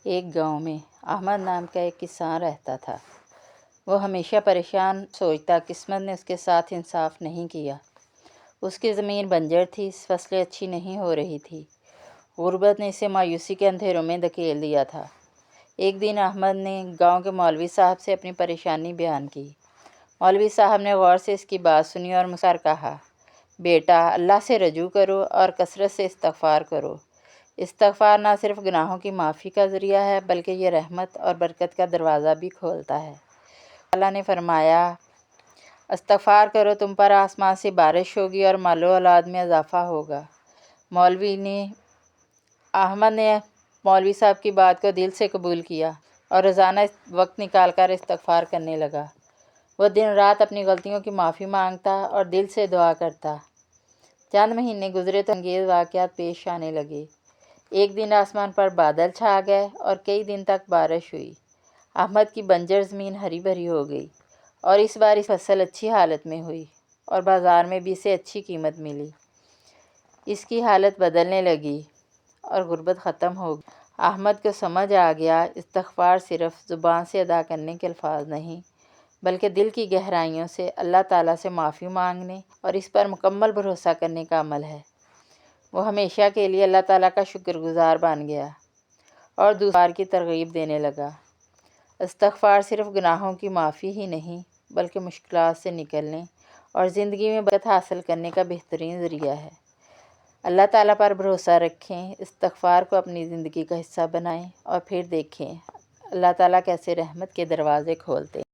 ایک گاؤں میں احمد نام کا ایک کسان رہتا تھا۔ وہ ہمیشہ پریشان سوچتا قسمت نے اس کے ساتھ انصاف نہیں کیا۔ اس کی زمین بنجر تھی، فصلیں اچھی نہیں ہو رہی تھی۔ غربت نے اسے مایوسی کے اندھیروں میں دھکیل دیا تھا۔ ایک دن احمد نے گاؤں کے مولوی صاحب سے اپنی پریشانی بیان کی۔ مولوی صاحب نے غور سے اس کی بات سنی اور مسکرا کر کہا، بیٹا، اللہ سے رجوع کرو اور کثرت سے استغفار کرو۔ استغفار نہ صرف گناہوں کی معافی کا ذریعہ ہے بلکہ یہ رحمت اور برکت کا دروازہ بھی کھولتا ہے۔ اللہ نے فرمایا، استغفار کرو، تم پر آسمان سے بارش ہوگی اور مال و اولاد میں اضافہ ہوگا۔ احمد نے مولوی صاحب کی بات کو دل سے قبول کیا اور روزانہ وقت نکال کر استغفار کرنے لگا۔ وہ دن رات اپنی غلطیوں کی معافی مانگتا اور دل سے دعا کرتا۔ چند مہینے گزرے تو انگیز واقعات پیش آنے لگے۔ ایک دن آسمان پر بادل چھا گئے اور کئی دن تک بارش ہوئی۔ احمد کی بنجر زمین ہری بھری ہو گئی اور اس بار اس فصل اچھی حالت میں ہوئی اور بازار میں بھی اسے اچھی قیمت ملی۔ اس کی حالت بدلنے لگی اور غربت ختم ہو گئی۔ احمد کو سمجھ آ گیا، استغفار صرف زبان سے ادا کرنے کے الفاظ نہیں بلکہ دل کی گہرائیوں سے اللہ تعالیٰ سے معافی مانگنے اور اس پر مکمل بھروسہ کرنے کا عمل ہے۔ وہ ہمیشہ کے لیے اللہ تعالیٰ کا شکر گزار بن گیا اور دوسروں کی ترغیب دینے لگا۔ استغفار صرف گناہوں کی معافی ہی نہیں بلکہ مشکلات سے نکلنے اور زندگی میں برکت حاصل کرنے کا بہترین ذریعہ ہے۔ اللہ تعالیٰ پر بھروسہ رکھیں، استغفار کو اپنی زندگی کا حصہ بنائیں اور پھر دیکھیں اللہ تعالیٰ کیسے رحمت کے دروازے کھولتے ہیں۔